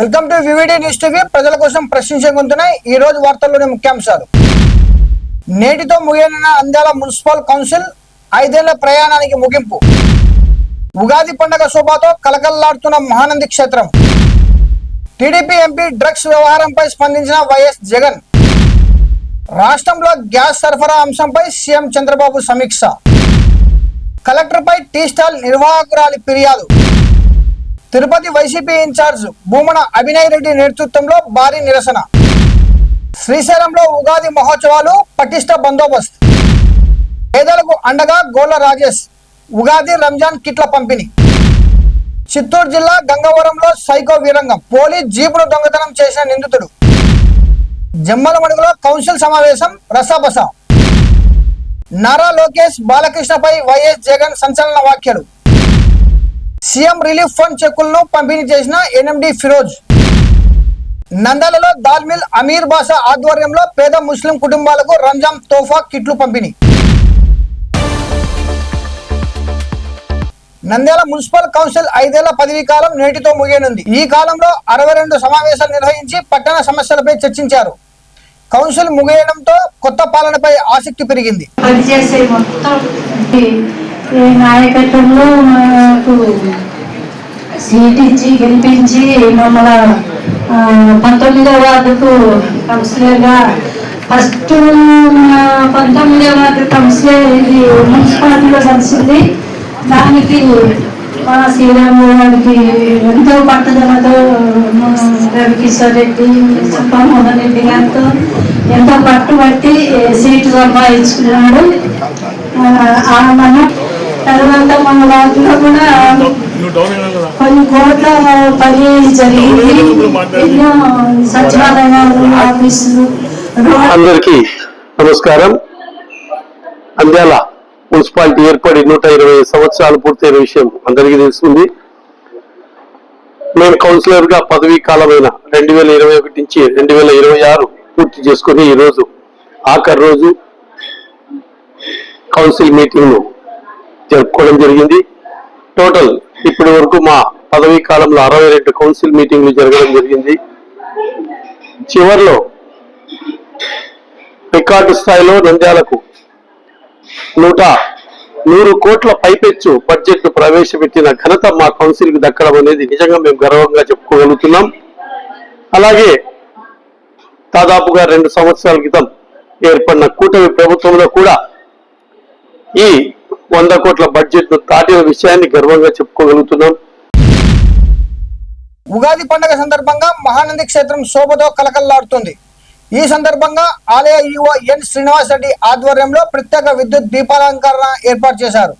Welcome to VVD news TV. ప్రజల కోసం ప్రశ్నించే గొంతున్నాయి ఈ రోజు వార్తల్లోని ముఖ్యాంశాలు. నేటితో ముగియనున్న నంద్యాల మున్సిపల్ కౌన్సిల్ 5 ఏళ్ల ప్రయాణానికి ముగింపు. ఉగాది పండుగ శోభాతో కలకల్లాడుతున్న మహానంది క్షేత్రం. టీడీపీ ఎంపీ డ్రగ్స్ వ్యవహారంపై స్పందించిన వైఎస్ జగన్. రాష్ట్రంలో గ్యాస్ సరఫరా అంశంపై సీఎం చంద్రబాబు సమీక్ష. కలెక్టర్పై టీ స్టాల్ నిర్వాహకురాలి ఫిర్యాదు. తిరుపతి వైసీపీ ఇన్ఛార్జ్ భూమన అభినయ్ రెడ్డి నేతృత్వంలో భారీ నిరసన. శ్రీశైలంలో ఉగాది మహోత్సవాలు, పటిష్ట బందోబస్తు. పేదలకు అండగా గోళ్ల రాజేష్. ఉగాది రంజాన్ కిట్ల పంపిణీ. చిత్తూరు జిల్లా గంగవరంలో సైకో వీరంగం. పోలీస్ జీపును దొంగతనం చేసిన నిందితుడు. జమ్మలమడుగులో కౌన్సిల్ సమావేశం రసాబస. నారా లోకేష్ బాలకృష్ణపై వైఎస్ జగన్ సంచలన వ్యాఖ్యలు. సీఎం రిలీఫ్ ఫండ్ చెక్కులను పంపిణీ చేసిన ఎన్ఎండి ఫిరోజ్. నంద్యాలలో దాల్మిల్ అమీర్ బాషా ఆధ్వర్యంలో పేద ముస్లిం కుటుంబాలకు రంజాన్ తోఫా కిట్లు పంపిణీ. నంద్యాల మున్సిపల్ కౌన్సిల్ 5 ఏళ్ల పదవీ కాలం నేటితో ముగియనుంది. ఈ కాలంలో 62 సమావేశాలు నిర్వహించి పట్టణ సమస్యలపై చర్చించారు. కౌన్సిల్ ముగియడంతో కొత్త పాలనపై ఆసక్తి పెరిగింది. నాయకత్వంలో మాకు సీట్ ఇచ్చి గెలిపించి మమ్మల్ని 19వ వార్డుకు కౌన్సిలర్గా ఫస్ట్ 19వ వార్డు కౌన్సిలర్ ఇది మున్సిపాలిటీలో కలిసింది. దానికి మా శ్రీరాము గారికి ఎంతో పట్టుదలతో రవికిషోర్ రెడ్డి, మోహన్ రెడ్డి గారితో ఎంతో పట్టుబట్టి సీటు సంపాదించుకున్నాడు. మనం తర్వాత మన వాటిలో కూడా కొన్ని కోట్ల పని జరిగింది. ఎన్నో సచివాలయాలు, ఆఫీసులు. అందరికీ నమస్కారం. నంద్యాల మున్సిపాలిటీ ఏర్పడి 120 సంవత్సరాలు పూర్తయిన విషయం అందరికీ తెలుస్తుంది. నేను కౌన్సిలర్ గా పదవీ కాలమైన 2021 నుంచి 2026 పూర్తి చేసుకుని ఈ రోజు ఆఖరి రోజు కౌన్సిల్ మీటింగ్ ను జరుపుకోవడం జరిగింది. టోటల్ ఇప్పటి వరకు మా పదవీ కాలంలో 62 కౌన్సిల్ మీటింగ్లు జరగడం జరిగింది. చివరిలో రికార్డు స్థాయిలో నంద్యాలకు 100 కోట్ల పైపెచ్చు బడ్జెట్ ప్రవేశపెట్టిన ఘనత మా కౌన్సిల్ కి దక్కడం అనేది నిజంగా మేము గర్వంగా చెప్పుకోగలుగుతున్నాం. అలాగే దాదాపుగా 2 సంవత్సరాల క్రితం ఏర్పడిన కూటమి ప్రభుత్వంలో కూడా ఈ 100 కోట్ల బడ్జెట్ ను దాటిన విషయాన్ని గర్వంగా చెప్పుకోగలుగుతున్నాం. ఉగాది పండుగ సందర్భంగా మహానంది క్షేత్రం శోభతో కలకల్లాడుతుంది. ఈ సందర్భంగా ఆలయ ఈవో ఎన్ శ్రీనివాస్ రెడ్డి ఆధ్వర్యంలో ప్రత్యేక విద్యుత్ దీపాలంకరణ ఏర్పాటు చేశారు.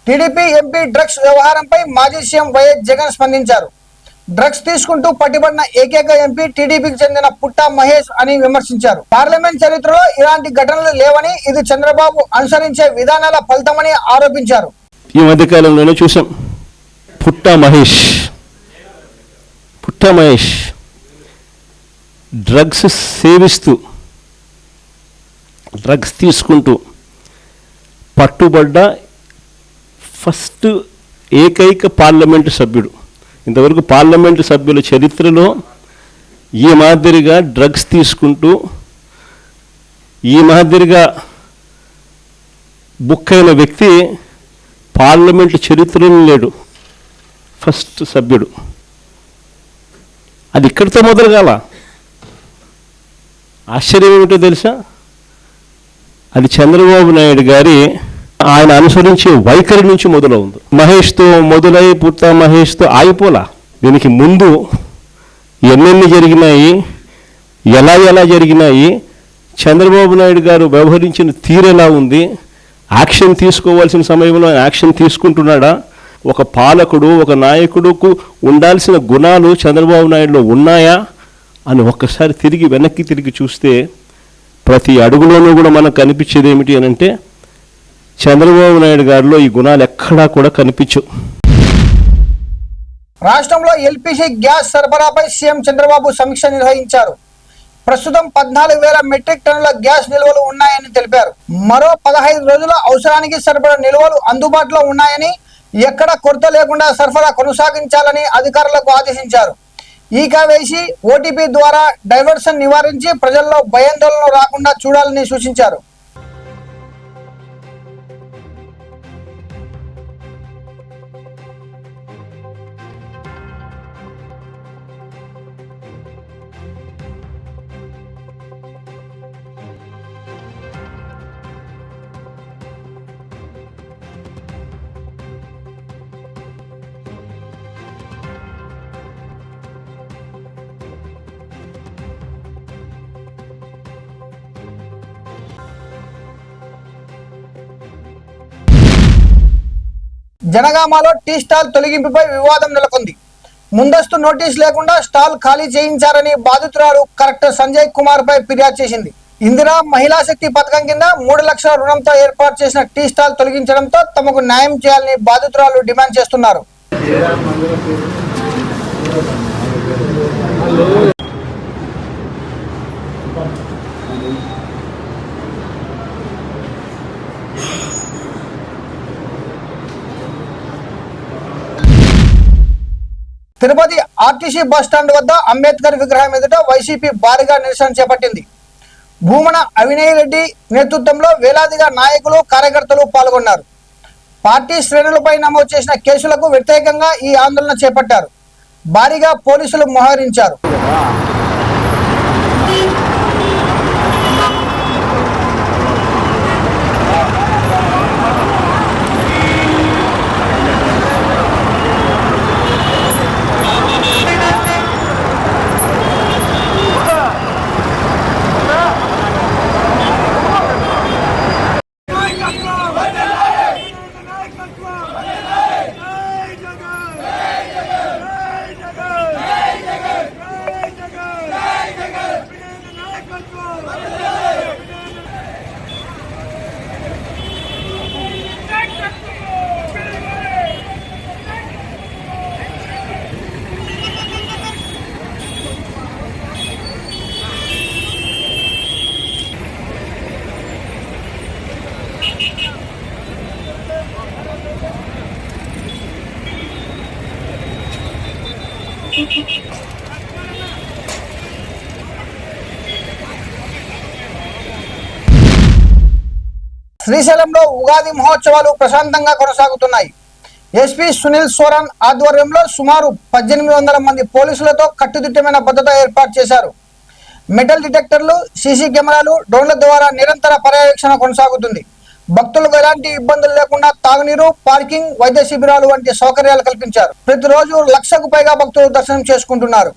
టీడీపీ ఎంపీ డ్రగ్స్ వ్యవహారంపై మాజీ సీఎం వైఎస్ జగన్ స్పందించారు. డ్రగ్స్ తీసుకుంటూ పట్టుబడిన ఏకైక ఎంపీ టీడీపీకి చెందిన పుట్టా మహేష్ అని విమర్శించారు. పార్లమెంట్ చరిత్రలో ఇలాంటి ఘటనలు లేవని, ఇది చంద్రబాబు అనుసరించే విధానాల ఫలితమని ఆరోపించారు. ఈ మధ్యకాలంలోనే చూసాం పుట్టా మహేష్ డ్రగ్స్ సేవిస్తూ డ్రగ్స్ తీసుకుంటూ పట్టుబడ్డ ఫస్ట్ ఏకైక పార్లమెంటు సభ్యుడు. ఇంతవరకు పార్లమెంటు సభ్యుల చరిత్రలో ఈ మాదిరిగా డ్రగ్స్ తీసుకుంటూ ఈ మాదిరిగా బుక్ అయిన వ్యక్తి పార్లమెంట్ చరిత్రలో లేడు. ఫస్ట్ సభ్యుడు. అది ఇక్కడితో మొదలు కాల. ఆశ్చర్యం ఏమిటో తెలుసా? అది చంద్రబాబు నాయుడు గారి ఆయన అనుసరించే వైఖరి నుంచి మొదలవుంది. మహేష్తో మొదలై పుట్ట మహేష్తో ఆగిపోలా. దీనికి ముందు ఎన్నెన్ని జరిగినాయి, ఎలా జరిగినాయి, చంద్రబాబు నాయుడు గారు వ్యవహరించిన తీరు ఎలా ఉంది, యాక్షన్ తీసుకోవాల్సిన సమయంలో యాక్షన్ తీసుకుంటున్నాడా, ఒక పాలకుడు ఒక నాయకుడుకు ఉండాల్సిన గుణాలు చంద్రబాబు నాయుడులో ఉన్నాయా అని ఒక్కసారి వెనక్కి తిరిగి చూస్తే ప్రతి అడుగులోనూ కూడా మనకు కనిపించేది ఏమిటి అని అంటే చంద్రబాబు నాయుడు గారిలో ఈ గుణాలు ఎక్కడా కూడా కనిపించవు. రాష్ట్రంలో ఎల్పిజి గ్యాస్ సరఫరాపై సీఎం చంద్రబాబు సమీక్ష నిర్వహించారు. ప్రస్తుతం 14,000 మెట్రిక్ టన్నుల గ్యాస్ నిల్వలు ఉన్నాయని తెలిపారు. మరో 15 రోజుల అవసరానికి సరిపడా నిల్వలు అందుబాటులో ఉన్నాయని, ఎక్కడ కొరత లేకుండా సరఫరా కొనసాగించాలని అధికారులకు ఆదేశించారు. ఈకా వేసి ఓటీపీ ద్వారా డైవర్షన్ నివారించి ప్రజల్లో భయాందోళన రాకుండా చూడాలని సూచించారు. జనగామలో టీ స్టాల్ తొలగింపుపై వివాదం నెలకొంది. ముందస్తు నోటీస్ లేకుండా స్టాల్ ఖాళీ చేయించారని బాధితురాలు కలెక్టర్ సంజయ్ కుమార్ పై ఫిర్యాదు చేసింది. ఇందిరా మహిళా శక్తి పథకం కింద 3 లక్షల రుణంతో ఏర్పాటు చేసిన టీ స్టాల్ తొలగించడంతో తమకు న్యాయం చేయాలని బాధితురాలు డిమాండ్ చేస్తున్నారు. తిరుపతి ఆర్టీసీ బస్టాండ్ వద్ద అంబేద్కర్ విగ్రహం ఎదుట వైసీపీ భారీగా నిరసన చేపట్టింది. భూమన అవినయ్ రెడ్డి నేతృత్వంలో వేలాదిగా నాయకులు కార్యకర్తలు పాల్గొన్నారు. పార్టీ శ్రేణులపై నమోదు చేసిన కేసులకు వ్యతిరేకంగా ఈ ఆందోళన చేపట్టారు. భారీగా పోలీసులు మోహరించారు. శ్రీశైలంలో ఉగాది మహోత్సవాలు ప్రశాంతంగా కొనసాగుతున్నాయి. ఎస్పీ సునీల్ సోరన్ ఆధ్వర్యంలో సుమారు 1800 మంది పోలీసులతో కట్టుదిట్టమైన భద్రత ఏర్పాటు చేశారు. మెటల్ డిటెక్టర్లు, సీసీ కెమెరాలు, డ్రోన్ల ద్వారా నిరంతర పర్యవేక్షణ కొనసాగుతుంది. భక్తులకు ఎలాంటి ఇబ్బందులు లేకుండా తాగునీరు, పార్కింగ్, వైద్య శిబిరాలు వంటి సౌకర్యాలు కల్పించారు. ప్రతిరోజు 1,00,000కు పైగా భక్తులు దర్శనం చేసుకుంటున్నారు.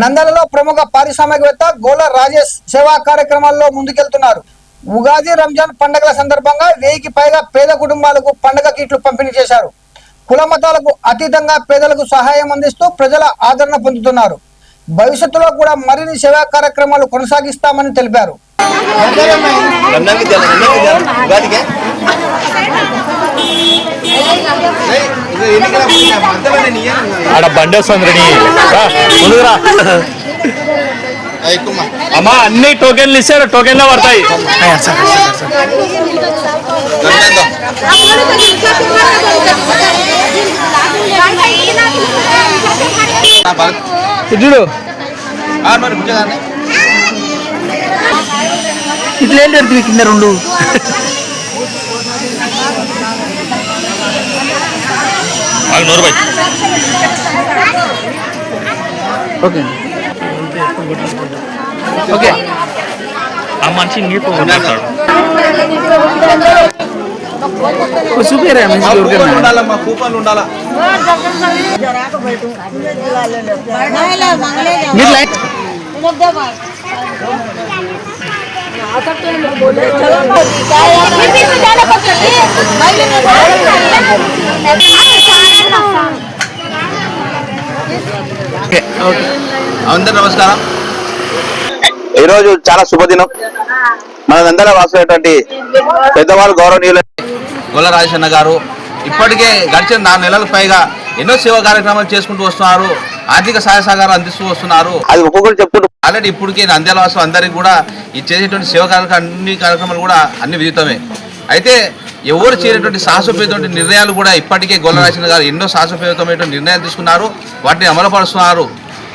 నంద్యాలలో ప్రముఖ పారిశ్రామికవేత్త గోల రాజేష్ సేవా కార్యక్రమాల్లో ముందుకెళ్తున్నారు. ఉగాది, రంజాన్ పండుగల సందర్భంగా 1000కి పైగా పేద కుటుంబాలకు పండుగ కిట్లు పంపిణీ చేశారు. కుల మతాలకు అతీతంగా పేదలకు సహాయం అందిస్తూ ప్రజల ఆదరణ పొందుతున్నారు. భవిష్యత్తులో కూడా మరిన్ని సేవా కార్యక్రమాలు కొనసాగిస్తామని తెలిపారు. అమ్మా అన్ని టోకెన్లు ఇచ్చారు, టోకెన్లే పడతాయి. చూడు ఇట్లేంటి ఎడుతుంది కింద రెండు ఓకే ఓకే ఆ మనిషి నీకు చూపిరా ఉండాలమ్మా, కూపన్లు ఉండాలా. మీరు లైట్ అందరూ నమస్కారం. ఈరోజు చాలా శుభదినం. మన నంద్యాల వాసులైనటువంటి పెద్దవాళ్ళు గౌరవనీయులు గొల్ల రాజేష్ గారు ఇప్పటికే గడిచిన 4 నెలలకు పైగా ఎన్నో సేవా కార్యక్రమాలు చేసుకుంటూ వస్తున్నారు. ఆర్థిక సహాయ సహకారాలు అందిస్తూ వస్తున్నారు. అది ఒక్కొక్కరు చెప్పుకుంటూ ఆల్రెడీ ఇప్పటికే నంద్యాల వాసు అందరికీ కూడా ఈ చేసేటువంటి సేవా అన్ని కార్యక్రమాలు కూడా అన్ని విదితమే. అయితే ఎవరు చేయనటువంటి సాహసోపేతమైన నిర్ణయాలు కూడా ఇప్పటికే గొల్ల రాజేష్ గారు ఎన్నో సాహసోపేతమైనటువంటి నిర్ణయాలు తీసుకున్నారు. వాటిని అమలుపరుస్తున్నారు.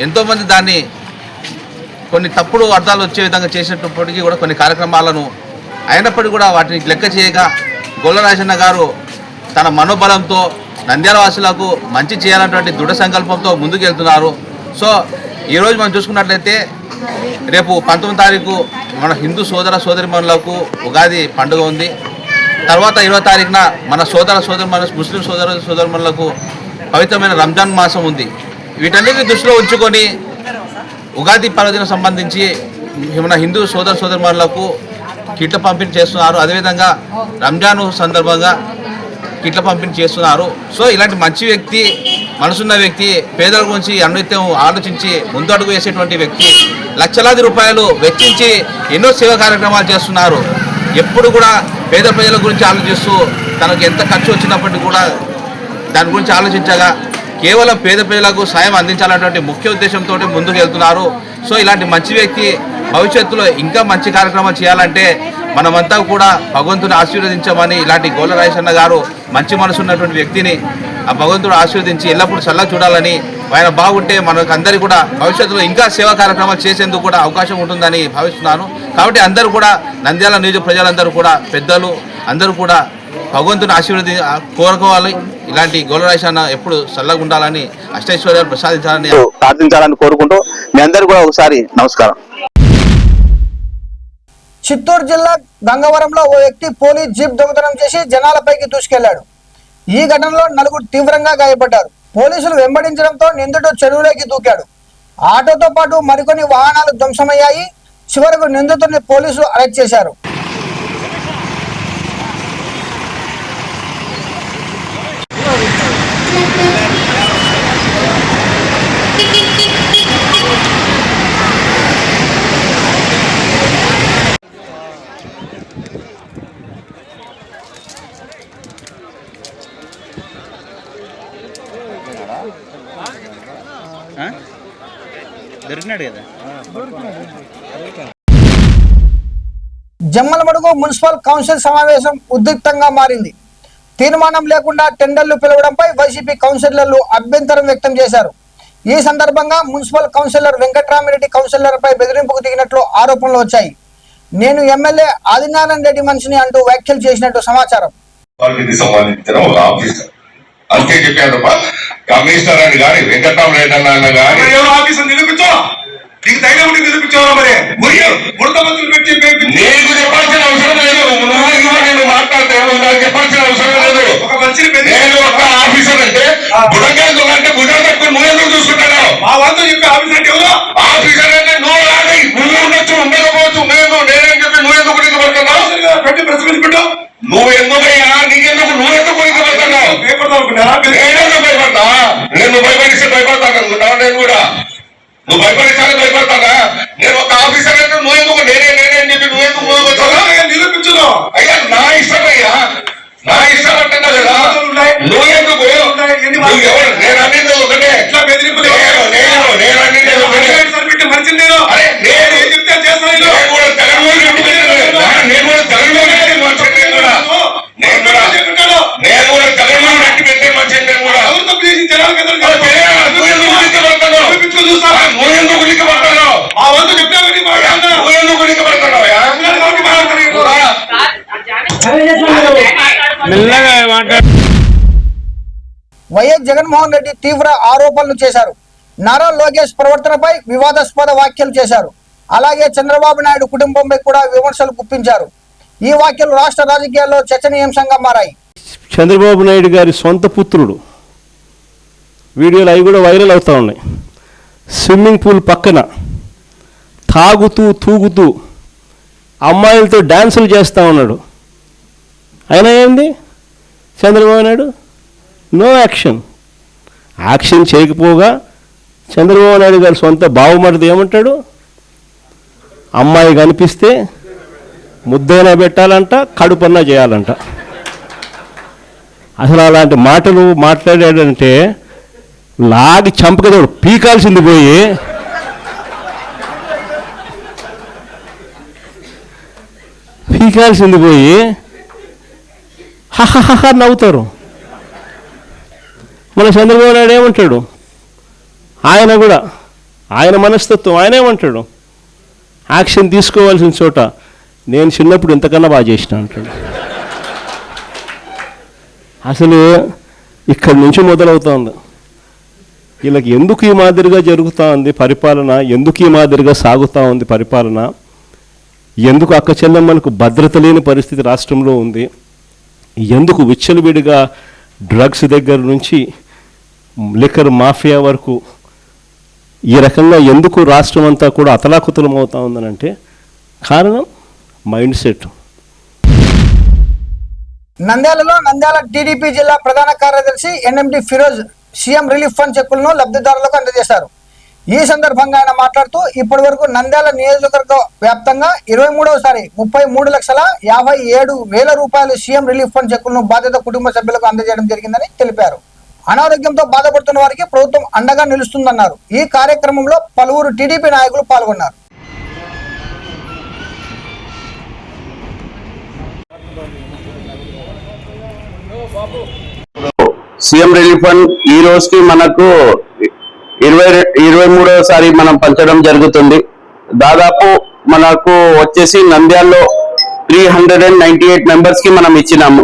ఎంతోమంది దాన్ని కొన్ని తప్పుడు అర్థాలు వచ్చే విధంగా చేసినప్పటికీ కూడా కొన్ని కార్యక్రమాలను అయినప్పటికీ కూడా వాటిని లెక్క చేయక గొల్ల రాజేష్ గారు తన మనోబలంతో నంద్యాల వాసులకు మంచి చేయాలన్నటువంటి దృఢ సంకల్పంతో ముందుకు వెళ్తున్నారు. సో ఈరోజు మనం చూసుకున్నట్లయితే రేపు 19వ తారీఖు మన హిందూ సోదర సోదరిమణులకు ఉగాది పండుగ ఉంది. తర్వాత 20వ తారీఖున మన ముస్లిం సోదరిమణులకు పవిత్రమైన రంజాన్ మాసం ఉంది. వీటన్నిటిని దృష్టిలో ఉంచుకొని ఉగాది పర్వదినం సంబంధించి మన హిందూ సోదరిమణులకు కిట్ల పంపిణీ చేస్తున్నారు. అదేవిధంగా రంజాన్ సందర్భంగా కిట్ల పంపిణీ చేస్తున్నారు. సో ఇలాంటి మంచి వ్యక్తి, మనసున్న వ్యక్తి, పేదల గురించి అన్నిత్యం ఆలోచించి ముందడుగు వేసేటువంటి వ్యక్తి లక్షలాది రూపాయలు వెచ్చించి ఎన్నో సేవా కార్యక్రమాలు చేస్తున్నారు. ఎప్పుడు కూడా పేద ప్రజల గురించి ఆలోచిస్తూ తనకు ఎంత ఖర్చు వచ్చినప్పటికీ కూడా దాని గురించి ఆలోచించగా కేవలం పేద ప్రజలకు సాయం అందించాలన్నటువంటి ముఖ్య ఉద్దేశంతో ముందుకు వెళ్తున్నారు. సో ఇలాంటి మంచి వ్యక్తి భవిష్యత్తులో ఇంకా మంచి కార్యక్రమాలు చేయాలంటే మనమంతా కూడా భగవంతుని ఆశీర్వదించమని ఇలాంటి గోల రాజేష్ గారు మంచి మనసు ఉన్నటువంటి వ్యక్తిని ఆ భగవంతుడు ఆశీర్వదించి ఎల్లప్పుడూ చల్లగా చూడాలని, ఆయన బాగుంటే మనకు అందరికీ కూడా భవిష్యత్తులో ఇంకా సేవా కార్యక్రమాలు చేసేందుకు కూడా అవకాశం ఉంటుందని భావిస్తున్నాను. కాబట్టి అందరూ కూడా నంద్యాల నియోజక ప్రజలందరూ కూడా పెద్దలు అందరూ కూడా భగవంతుని కోరుకోవాలి. ఇలాంటి గోల రాజేష్ ఎప్పుడు చల్లగా ఉండాలని, అష్టైశ్వర్యాలు ప్రసాదించాలని ప్రార్థించాలని కోరుకుంటూ మీ అందరూ కూడా ఒకసారి నమస్కారం. చిత్తూరు జిల్లా గంగవరంలో ఓ వ్యక్తి పోలీస్ జీప్ దొంగతనం చేసి జనాలపైకి దూసుకెళ్లాడు. ఈ ఘటనలో 4 తీవ్రంగా గాయపడ్డారు. పోలీసులు వెంబడించడంతో నిందితుడు చెరువులోకి దూకాడు. ఆటోతో పాటు మరికొన్ని వాహనాలు ధ్వంసమయ్యాయి. చివరకు నిందితుడిని పోలీసులు అరెస్ట్ చేశారు. దొరికినాడు కదా. జమ్మలమడుగు మున్సిపల్ కౌన్సిల్ సమావేశం ఉద్రిక్తంగా మారింది. తీర్మానం లేకుండా టెండర్లు పిలవడంపై వైసీపీ కౌన్సిలర్లు అభ్యంతరం వ్యక్తం చేశారు. ఈ సందర్భంగా మున్సిపల్ కౌన్సిలర్ వెంకట్రామిరెడ్డి కౌన్సిలర్పై బెదిరింపుకు దిగినట్లు ఆరోపణలు వచ్చాయి. నేను ఎమ్మెల్యే ఆదినారాయణ రెడ్డి మనిషిని అంటూ వ్యాఖ్యలు చేసినట్టు సమాచారం. అంతే చెప్పాడు కమిషనర్ అని కానీ వెంకటరామరెడ్డి అన్న కానీ ఆఫీసు నిరూపించో నీకు ధైర్యం ఉండి నిరూపించావా? మరి ముడతమంతులు పెట్టి నీకు చెప్పాల్సిన అవసరం లేదు. నేను మాట్లాడితే చెప్పాల్సిన అవసరం లేదు. ఒక మంచిని నేను ఒక ఆఫీసర్ అంటే బుడంగా అంటే బుడం పెట్టుకుని నువ్వెందుకు చూసుకుంటాను? మా వాళ్ళు చెప్పే ఆఫీసర్ అంటే ఎవరు? అనుకుంటావు నేను కూడా నువ్వు భయపడేసాను భయపడతానా నేను ఒక ఆఫీసర్ అయితే నువ్వెందుకు నేనే అని చెప్పి నువ్వెందుకు నిరూపించు అయ్యా నా ఇష్టమయ్యా నా ఇష్టం అంటున్నా కదా నువ్వెందుకు ఎవరు నేను అన్నింది ఒకటే నేను అన్నింది ఒకటే అరే నేను ఏం చెప్తే చేస్తాను నేను కూడా తెలంగాణ అట్టి పెట్టే మనిషి నేను కూడా నువ్వెందుకు ఉలిక్కిపడతావు నువ్వెందుకు ఉలిక్కిపడతావు వైఎస్ జగన్మోహన్ రెడ్డి తీవ్ర ఆరోపణలు చేశారు. నారా లోకేష్ ప్రవర్తనపై వివాదాస్పద వ్యాఖ్యలు చేశారు. అలాగే చంద్రబాబు నాయుడు కుటుంబంపై కూడా విమర్శలు గుప్పించారు. ఈ వ్యాఖ్యలు రాష్ట్ర రాజకీయాల్లో చర్చనీయాంశంగా మారాయి. చంద్రబాబు నాయుడు గారి సొంత పుత్రుడు వీడియోలు అవి కూడా వైరల్ అవుతూ ఉన్నాయి. స్విమ్మింగ్ పూల్ పక్కన తాగుతూ తూగుతూ అమ్మాయిలతో డ్యాన్సులు చేస్తూ ఉన్నాడు. అయినా ఏంది Chandrababu Naidu no action. Action చేయకపోగా చంద్రబాబు నాయుడు గారి సొంత బావమరిది ఏమంటాడు, అమ్మాయి కనిపిస్తే ముద్దైనా పెట్టాలంట, కడుపన్నా చేయాలంట. అసలు అలాంటి మాటలు మాట్లాడాడంటే లాగి చంపకదోడు పీకాల్సింది పోయి హహహహ నవ్వుతారు. మన చంద్రబాబు నాయుడు ఏమంటాడు, ఆయన కూడా ఆయన మనస్తత్వం ఆయన ఏమంటాడు, యాక్షన్ తీసుకోవాల్సిన చోట నేను చిన్నప్పుడు ఇంతకన్నా బాగా చేసిన అంటాడు. అసలు ఇక్కడి నుంచి మొదలవుతోంది. వీళ్ళకి ఎందుకు ఈ మాదిరిగా జరుగుతూ ఉంది పరిపాలన, ఎందుకు ఈ మాదిరిగా సాగుతూ ఉంది పరిపాలన, ఎందుకు అక్క చెల్లెమ్మలకు భద్రత లేని పరిస్థితి రాష్ట్రంలో ఉంది, ఎందుకు విచ్చలవిడిగా డ్రగ్స్ దగ్గర నుంచి లిక్కర్ మాఫియా వరకు ఈ రకంగా ఎందుకు రాష్ట్రం అంతా కూడా అతలాకుతలం అవుతూ ఉందనంటే కారణం మైండ్ సెట్. నంద్యాలలో నంద్యాల టీడీపీ జిల్లా ప్రధాన కార్యదర్శి NMD Firoz CM relief fund చెక్కులను లబ్ధిదారులకు అందజేశారు. ఈ సందర్భంగా ఆయన మాట్లాడుతూ ఇప్పటి వరకు నంద్యాల నియోజకవర్గ వ్యాప్తంగా 23వసారి 33,57,000 రూపాయలు సీఎం రిలీఫ్ ఫండ్ చెక్కులను బాధిత కుటుంబ సభ్యులకు అందజేయడం జరిగిందని తెలిపారు. అనారోగ్యంతో బాధపడుతున్న వారికి ప్రభుత్వం అండగా నిలుస్తుందన్నారు. ఈ కార్యక్రమంలో పలువురు టీడీపీ నాయకులు పాల్గొన్నారు. సీఎం రిలీఫ్ ఫండ్ ఈ రోజుకి మనకు 23వసారి మనం పంచడం జరుగుతుంది. దాదాపు మనకు వచ్చేసి నంద్యాలలో 398 మెంబర్స్ కి మనం ఇచ్చినాము.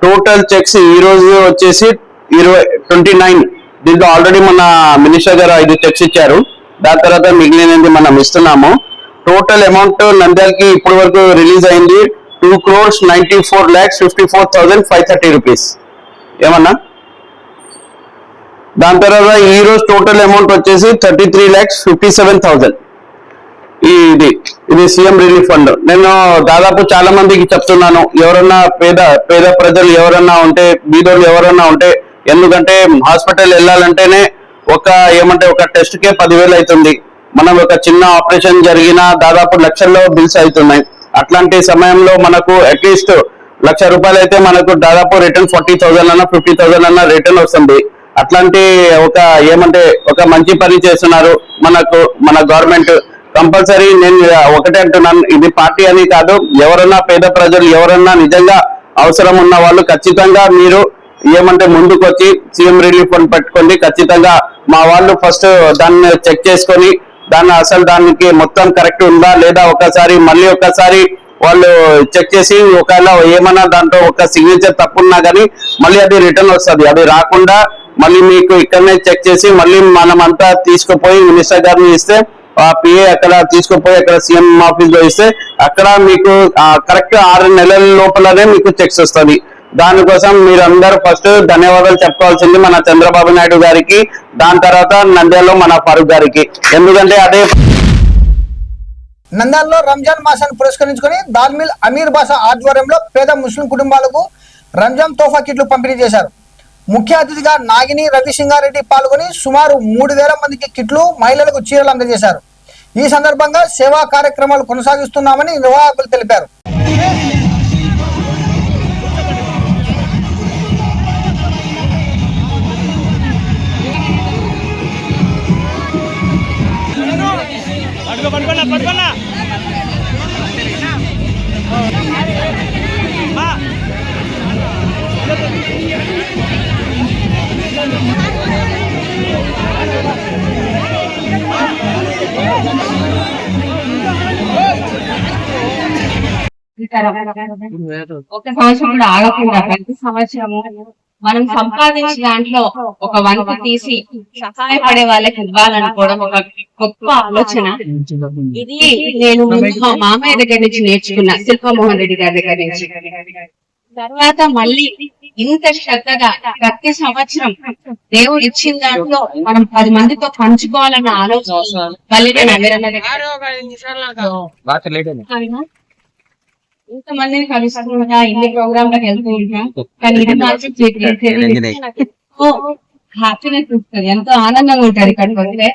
టోటల్ చెక్స్ ఈ రోజు వచ్చేసి 29. దీంట్లో ఆల్రెడీ మన మినిస్టర్ గారు 5 చెక్స్ ఇచ్చారు. దాని తర్వాత మిగిలినది మనం ఇస్తున్నాము. టోటల్ అమౌంట్ నంద్యాలకి ఇప్పటి వరకు రిలీజ్ అయింది 2,94,54,530 రూపీస్. ఏమన్నా దాని తర్వాత ఈ రోజు టోటల్ అమౌంట్ వచ్చేసి 33,57,000. ఇది సీఎం రిలీఫ్ ఫండ్. నేను దాదాపు చాలా మందికి చెప్తున్నాను, ఎవరన్నా పేద ప్రజలు ఎవరన్నా ఉంటే, బీదోళ్ళు ఎవరన్నా ఉంటే, ఎందుకంటే హాస్పిటల్ వెళ్ళాలంటేనే ఒక టెస్ట్ కే 10,000 అవుతుంది. మనం ఒక చిన్న ఆపరేషన్ జరిగినా దాదాపు లక్షల్లో బిల్స్ అవుతున్నాయి. అట్లాంటి సమయంలో మనకు అట్లీస్ట్ ₹1,00,000 అయితే మనకు దాదాపు రిటర్న్ 40,000 అన్నా 50,000 అన్నా రిటర్న్ వస్తుంది. అట్లాంటి ఒక మంచి పని చేస్తున్నారు మన గవర్నమెంట్. కంపల్సరీ నేను ఒకటే అంటున్నాను, ఇది పార్టీ అని కాదు, ఎవరన్నా పేద ప్రజలు ఎవరన్నా నిజంగా అవసరం ఉన్న వాళ్ళు ఖచ్చితంగా మీరు ముందుకు వచ్చి సీఎం రిలీఫ్ ఫండ్ పెట్టుకోండి. ఖచ్చితంగా మా వాళ్ళు ఫస్ట్ దాన్ని చెక్ చేసుకొని దానికి మొత్తం కరెక్ట్ ఉందా లేదా మళ్ళీ ఒకసారి వాళ్ళు చెక్ చేసి ఒకవేళ ఏమన్నా దాంట్లో ఒక సిగ్నేచర్ తప్పున్నా కానీ మళ్ళీ అది రిటర్న్ వస్తుంది. అది రాకుండా మళ్ళీ మీకు ఇక్కడనే చెక్ చేసి మళ్ళీ మనమంతా తీసుకుపోయి మినిస్టర్ గారిని ఇస్తే ఆ పిఏ అక్కడ తీసుకుపోయి అక్కడ సీఎం ఆఫీస్ లో ఇస్తే అక్కడ మీకు కరెక్ట్ 6 నెలల లోపలనే మీకు చెక్స్ వస్తుంది. దానికోసం మీరందరూ ఫస్ట్ ధన్యవాదాలు చెప్పుకోవాల్సింది మన చంద్రబాబు నాయుడు గారికి, దాని తర్వాత నంద్యాలలో మన ఫారూక్ గారికి. ఎందుకంటే అదే నంద్యాలలో రంజాన్ మాసాన్ని పురస్కరించుకొని దాల్మిల్ అమీర్ బాషా ఆధ్వర్యంలో పేద ముస్లిం కుటుంబాలకు రంజాన్ తోఫా కిట్లు పంపిణీ చేశారు. ముఖ్య అతిథిగా నాగిని రవిసింగారెడ్డి పాల్గొని సుమారు 3,000 మందికి కిట్లు, మహిళలకు చీరలు అందజేశారు. ఈ సందర్భంగా సేవా కార్యక్రమాలు కొనసాగిస్తున్నామని నిర్వాహకులు తెలిపారు. ఒక సంవత్సరం కూడా ఆగకుండా ప్రతి సంవత్సరము మనం సంపాదించిన దాంట్లో ఒక వంతు తీసి సహాయపడే వాళ్ళకి ఇవ్వాలనుకోవడం ఒక గొప్ప ఆలోచన. ఇది నేను ముందు మా మామయ్య దగ్గర నుంచి నేర్చుకున్నా, శిల్పమోహన్ రెడ్డి గారి దగ్గర నుంచి. తర్వాత మళ్ళీ ఇంత శ్రద్ధగా ప్రతి సంవత్సరం దేవుడు ఇచ్చిన దాంట్లో మనం 10 మందితో పంచుకోవాలన్న ఆలోచన ఇంతమందిని కలుసుకుంటా, ఇన్ని ప్రోగ్రాంలకు వెళ్తూ ఉంటా, కానీ ఇది మాత్రం హ్యాపీనెస్ ఇస్తుంది, ఎంతో ఆనందంగా ఉంటారు ఇక్కడికి వస్తే.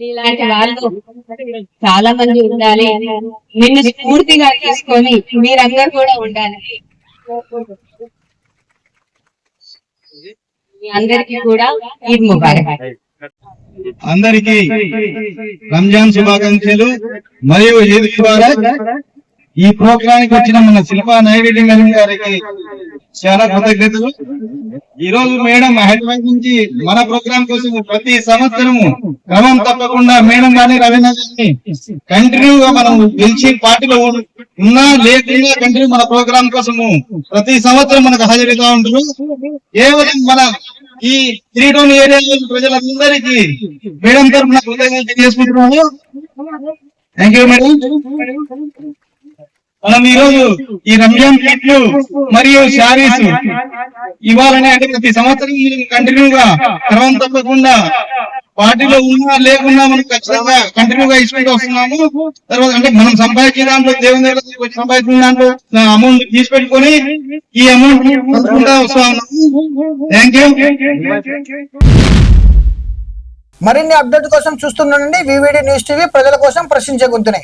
ఇలాంటి వాళ్ళు చాలా మంది ఉండాలి, నిన్ను స్ఫూర్తిగా తీసుకొని మీరందరూ కూడా ఉండాలి. మీ అందరికీ కూడా ఈద్ ముబారక్. అందరికీ రంజాన్ శుభాకాంక్షలు మరియు ఈద్ ముబారక్. ఈ ప్రోగ్రానికి వచ్చిన మన శిల్పా నాగిరెడ్డి మేడం గారికి చాలా కృతజ్ఞతలు. ఈ రోజు మేడం హైదరాబాద్ నుంచి మన ప్రోగ్రాం కోసం ప్రతి సంవత్సరము క్రమం తప్పకుండా మేడం గాని రవీంద్ర గారిని కంటిన్యూగా మనం గెలిచి పార్టీలో ఉన్నా లేకుండా కంటిన్యూ మన ప్రోగ్రాం కోసము ప్రతి సంవత్సరం మనకు హాజరుగా ఉంటారు. కేవలం మన ఈ 3 టౌన్ ఏరియా ప్రజలందరికీ మేడం తరఫున కృతజ్ఞతలు తెలియజేసుకుంటున్నాము. Thank you madam. మనం ఈ రోజు ఈ రంజాన్ కిట్లు మరియు శారీస్ ఇవ్వాలని, అంటే ప్రతి సంవత్సరం కంటిన్యూగా క్రమం తప్పకుండా పార్టీలో ఉన్నా లేకున్నా మనం ఖచ్చితంగా కంటిన్యూగా ఇచ్చుకుంటూ వస్తున్నాము. తర్వాత అంటే మనం సంపాదించిన దాంట్లో దేవుని దగ్గర సంపాదించిన దాంట్లో అమౌంట్ తీసి పెట్టుకొని ఈ అమౌంట్ పంచుకుంటూ వస్తా ఉన్నాము. Thank you. మరిన్ని అప్డేట్ కోసం చూస్తుండండి వివిడి న్యూస్ టీవీ, ప్రజల కోసం ప్రశ్నించే గొంతునే.